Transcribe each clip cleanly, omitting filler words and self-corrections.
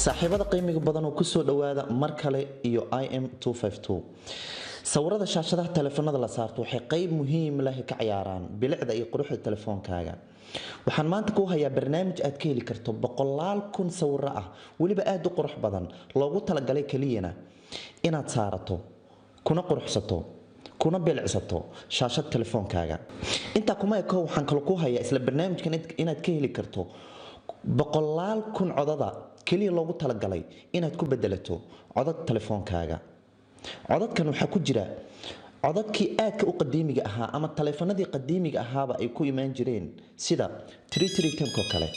saaxiibada qiimiga badan oo ku soo dhawaada mar kale iyo IM252 sawirada shaashadaha telefoonada la saarto waxay qayb muhiim ah ka ciyaaraan bilicda iyo quruxda telefoonkaaga waxaan maanta ku hayaa barnaamij aad ka heli karto boqolaal kun sawiro ah waliba aad u qurux badan loogu talagalay kaliyana inaad saarato kuna quruxsato kuna bilicsato shaashad telefoonkaaga inta kuma eko waxaan kale ku hayaa isla barnaamijkan inaad ka heli karto boqolaal kun codada kaliya loogu talagalay inaad ku bedelato codad telefoonkaaga codadkan waxa ku jira codadkii aadka u qadiimiga ahaa ama telefoonadii qadiimiga ahaaba ay ku imaan jireen sida 333 kale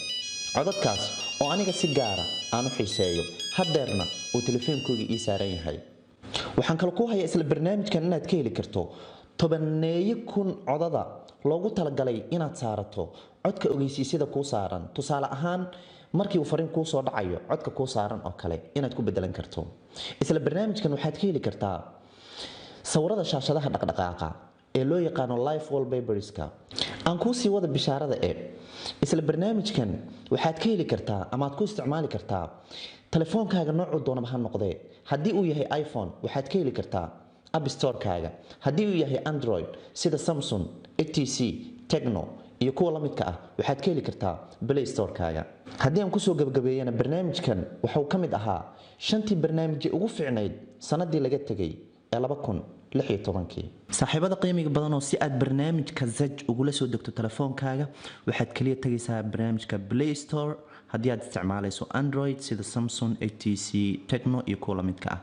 codadkaas oo aniga si gaara aan u xiiseeyo hadeerna oo telefoonkooga ii saaran yahay waxaan kale ku hayaa isla barnaamijkan inaad ka heli karto tobaneeyo kun codada loogu talagalay inaad saarato codka ogeysiisyada ku saaran tusaale ahaan markii uu fariin ku soo dhacayo codka ku saaran oo kale inaad ku bedelan karto isla barnaamijkan waxaad ka heli kartaa sawirada shaashadaha dhaqdhaqaaqa ee loo yaqaan live wallpaperska aan ku sii wada bishaarada isla barnaamijkan waxaad ka heli kartaa ama aad ku isticmaali kartaa telefoonkaaga noocu doonaba ha noqdee haddii uu yahay iPhone waxaad ka heli kartaa App Store-kaaga haddii uu yahay Android sida Samsung, HTC, Tecno iyo kuwa la midka ah waxaad ka heli kartaa Play Store-kaaga haddii aan ku soo gabagabeeyana barnaamijkan wuxuu ka mid ahaa shantii barnaamij ugu fiicneyd sanadii laga tagay ee 2016 saaxiibada qiimiga badan oo si aad barnaamijka Zaj ugu la soo degto telefoonkaaga waxaad kaliya tagaysaa barnaamijka Play Store haddii aad isticmaalayso Android sida Samsung, HTC, Tecno iyo kuwa la midka ah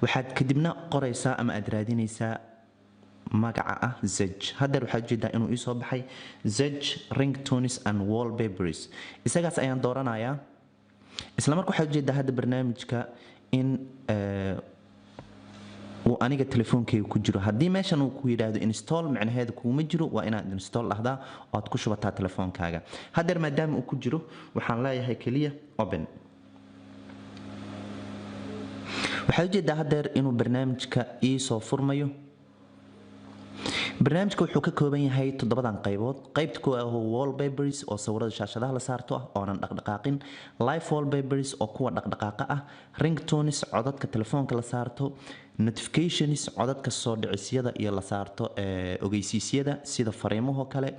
waxaad kadibna qoraysaa ama aad raadinaysaa magaca ah Zaj hadda waxaad jeedaa inuu ii soo baxay Zaj ringtones and wallpapers isagaas ayaan dooranayaa isla markaa waxaad jeedaa hadda barnaamijka in uu aniga telefoonkayga ku jiro haddii meeshan uu ku yiraahdo install macnaheedu kuma jiro waa inaad install lahdaa oo aad ku shubataa telefoonkaaga hadda maadaama uu ku jiro waxaan leeyahay kaliya open waxaad jeedaa hadda inuu barnaamijka ii soo furmayo barnaamijku wuxuu ka kooban yahay toddobadan qaybood qaybta koowaad oo wallpapers oo sawirada shaashadaha la saarto ah oo aan dhaqdhaqaaqin live wallpapers oo kuwa dhaqdhaqaaqa ah ringtones codadka telefoonka la saarto notifications codadka soo dhicisyada iyo la saarto ogeysiisyada sida fariimaha kale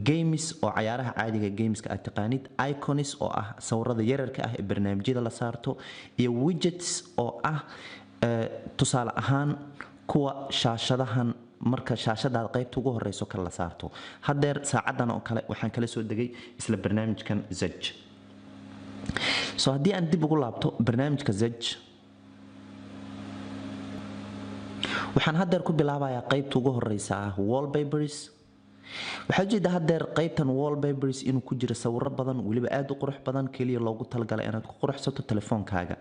games oo ciyaaraha caadiga gameska aad taqaanid icons oo ah sawirada yararka ah ee barnaamijyada la saarto iyo widgets oo ah tusaale ahaan kuwa shaashadahan marka shaashadaada qaybta ugu horeyso kala la saarto hadeer saacadan oo kale waxaan kala soo degay isla barnaamijkan Zaj soo haddii aan dib ugu laabto barnaamijka Zaj waxaan hadeer ku bilaabayaa qaybta ugu horeysa ah wallpapers waxaad jeedaa hadeer qaybtan wallpapers inuu ku jiro sawiro badan waliba aad u qurux badan kaliya loogu talagalay inaad ku quruxsato telefoonkaaga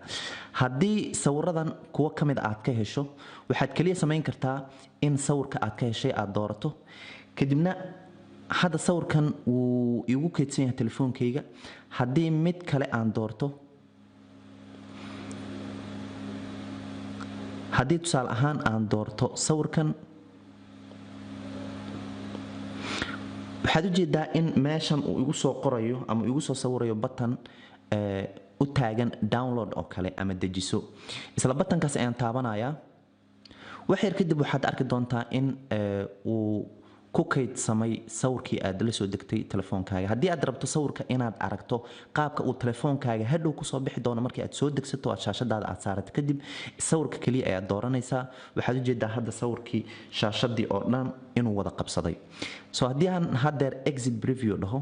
haddii sawiradan kuwa kamid aad ka hesho waxaad kaliya sameyn kartaa in sawirka aad ka heshay aad doorato kadibna hadda sawirkan uu igu keydsan yahay telefoonkayga haddii mid kale aan doorto haddii tusaale ahaan aan doorto sawirkan waxaad u jeedaa in meeshan uu igu soo qorayo ama igu soo sawirayo button u taagan download oo kale ama dejiso isla buttonkaas ayaan taabanayaa wax yar kadib waxaad arki doontaa in uu ku kaydsamay sawirkii aad la soo degtay telefoonkaaga haddii aad rabto sawirka inaad aragto qaabka uu telefoonkaaga hadhow ku soo bixi doono markii aad soo degsato aad shaashadaada aad saarato kadib sawirka kaliya ayaad dooranaysaa waxaad u jeedaa hadda sawirkii shaashadii oo dhan inuu wada qabsaday soo haddii aan hadeer exit preview dhaho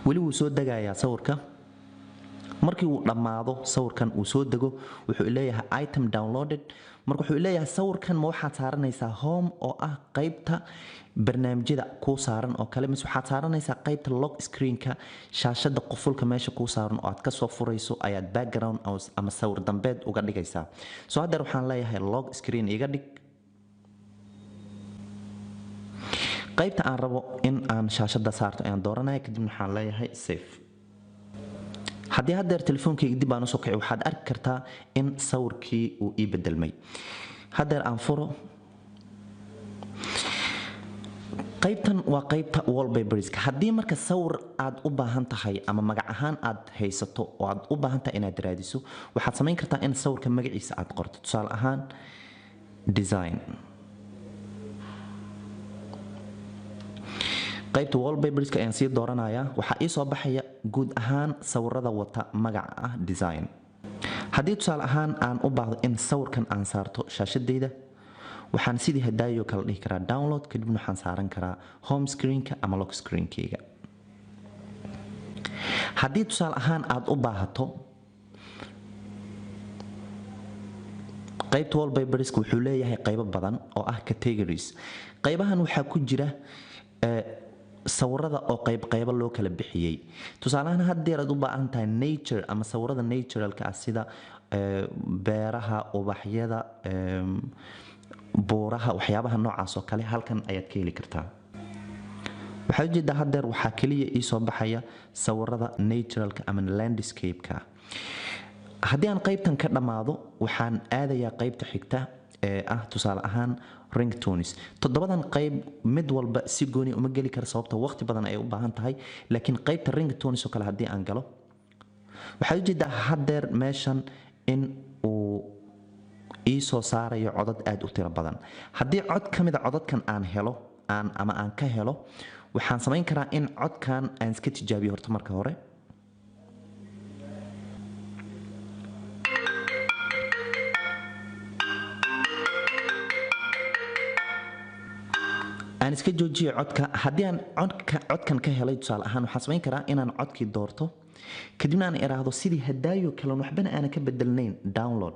weli wuu soo degayaa sawirka markii uu dhamaado sawirkan uu soo dego wuxuu leeyahay item downloaded marka wuxuu leeyahay sawirkan ma waxaad saaranaysaa home oo ah qaybta barnaamijyada ku saaran oo kale mise waxaad saaranaysaa qaybta lock screen-ka shaashada qufulka meesha ku saaran oo aad ka soo furayso ayaad background ama sawir dambeed uga dhigaysaa soo hadda waxaan leeyahay lock screen iga dhig qaybta aan rabo in aan shaashada saarto ayaan dooranaya kadibna waxaan leeyahay save haddii hadeer telefoonkayga dib aan u soo kiciyo waxaad arki kartaa in sawirkii uu ii bedelmay hadeer aan furo qaybtan waa qaybta wallpaperska. haddii marka sawir aad u baahan tahay ama magac ahaan aad haysato oo aad u baahan tahay inaad raadiso, waxaad samayn kartaa in sawirka magaciisa aad qorto. tusaale ahaan design. qaybta wallpaperska ayaan sii dooranayaa. waxaa ii soo baxaya guud ahaan sawirada wata magaca ah design. haddii tusaale ahaan aan u baahdo in sawirkan aan saarto shaashadayda, waxaan sidii hadaayo kala dhihi karaa download, kadibna waxaan saaran karaa home screenka ama lock screenkayga. haddii tusaale ahaan aad u baahato, qaybta wallpaperska wuxuu leeyahay qaybo badan oo ah categories. qaybahan waxaa ku jira sawirada oo qaybo loo kala bixiyay. tusaale ahaan haddii aad u baahan tahay nature ama sawirada naturalka ah sida beeraha, ubaxyada, buuraha, waxyaabaha noocaas oo kale, halkan ayaad ka heli kartaa. waxaad ujeedaa haddeer waxaa keliya ii soo baxaya sawirada naturalka ama landscape-ka. haddii aan qaybtan ka dhammaado, waxaan aadayaa qaybta xigta ee ah tusaale ahaan ringtones. toddobadan qayb mid walba si gooni uma geli kara sababta waqti badan ay u baahan tahay, laakiin qaybta ringtones oo kale haddii aan galo, waxaad ujeedaa haddeer meeshan in uu ii soo saarayo codad aad u tiro badan. haddii cod ka mida codadkan aan helo ama aan ka helo, waxaan samayn karaa in codkan aan iska tijaabiyo horta marka hore. aan iska joojiyo codka. haddii aan codkan ka helay tusaale ahaan, waxaan samayn karaa inaan codkii doorto, kadibna aan iraahdo sidii hadaayo kalen waxbana aanan ka bedelnayn download.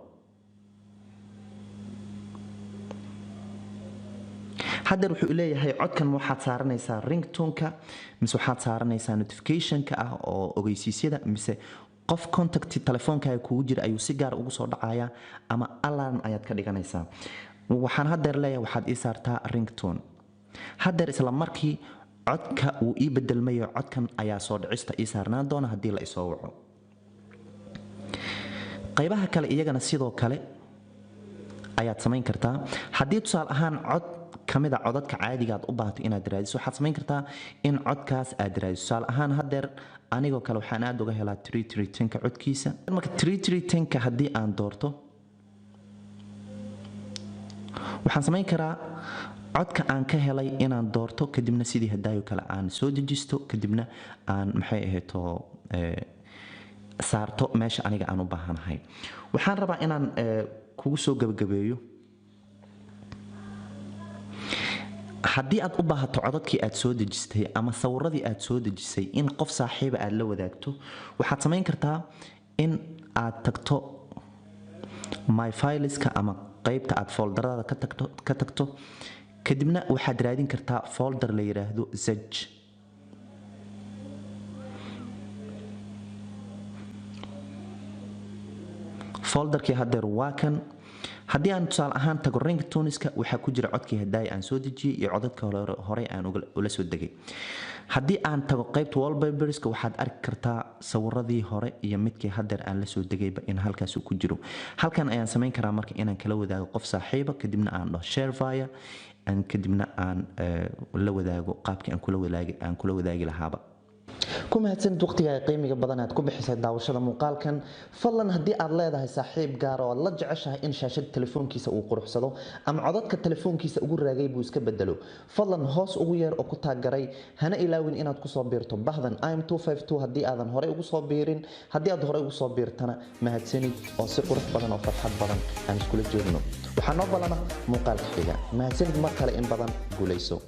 haddeer wuxuu leeyahay codkan waxaad saaranaysaa ringtoneka, mise waxaad saaranaysaa notificationka ah oo ogeysiisyada, mise qof contact telefoonkaaga kugu jira ayuu si gaar ugu soo dhacayaa, ama alarm ayaad ka dhiganaysaa. waxaan haddeer leeyahay waxaad ii saartaa ringtone. haddeer isla markii codka uu ii bedelmayo, codkan ayaa soo dhicista ii saarnaan doona haddii la isoo waco. qaybaha kale iyagana sidoo kale ayaad samayn kartaa. haddii tusaale ahaan cod kamida codadka caadiga aad u baahato inaad raadiso, waxaad samayn kartaa in codkaas aad raadiso. tusaale ahaan haddeer anigoo kale waxaan aad uga helaa 3310ka codkiisa. marka 3310ka haddii aan doorto, waxaan samayn karaa codka aan ka helay inaan doorto, kadibna sidii hadaayo kale aan soo dejisto, kadibna aan maxay ahayto saarto meesha aniga aan u baahanahay. waxaan rabaa inaan kugu soo gabagabeeyo. haddii aad u baahato codadkii aad soo dejistay ama sawiradii aad soo dejisay in qof saaxiiba aad la wadaagto, waxaad samayn kartaa in aad tagto my fileska ama qaybta aad folderada ka tagto, kadibna waxaad raadin kartaa folder la yiraahdo zej. folderkii haddeer waa kan. haddii aan tusaale ahaan tago ringtoneska, waxaa ku jira codkii hadaaya aan soo dejiyey iyo codadka horey aan ula soo degay. haddii aan tago qaybta wallpaperska, waxaad arki kartaa sawiradii hore iyo midkii haddeer aan la soo degayba in halkaas uu ku jiro. halkan ayaan samayn karaa marka inaan kala wadaago qof saaxiiba, kadibna aan dhaho share via, kadibna aan la wadaago qaabkii aan kula wadaagi lahaaba. ku mahadsanid waqtigaaga qiimiga badan aad ku bixisay daawashada muuqaalkan. fadlan haddii aad leedahay saaxiib gaar oo aad la jeceshahay in shaashada telefoonkiisa uu quruxsado ama codadka telefoonkiisa ugu raagay buu iska bedelo, fadlan hoos ugu yeer oo ku taagaray. hana ilaawin inaad kusoo biirto bahdan im252 haddii aadan horey ugu soo biirin. haddii aad horey ugu soo biirtana mahadsanid, oo si qurux badan oo farxad badan aan iskula joogno. waxaa noo balana muuqaalka xiga. mahadsanid mar kale in badan guulayso.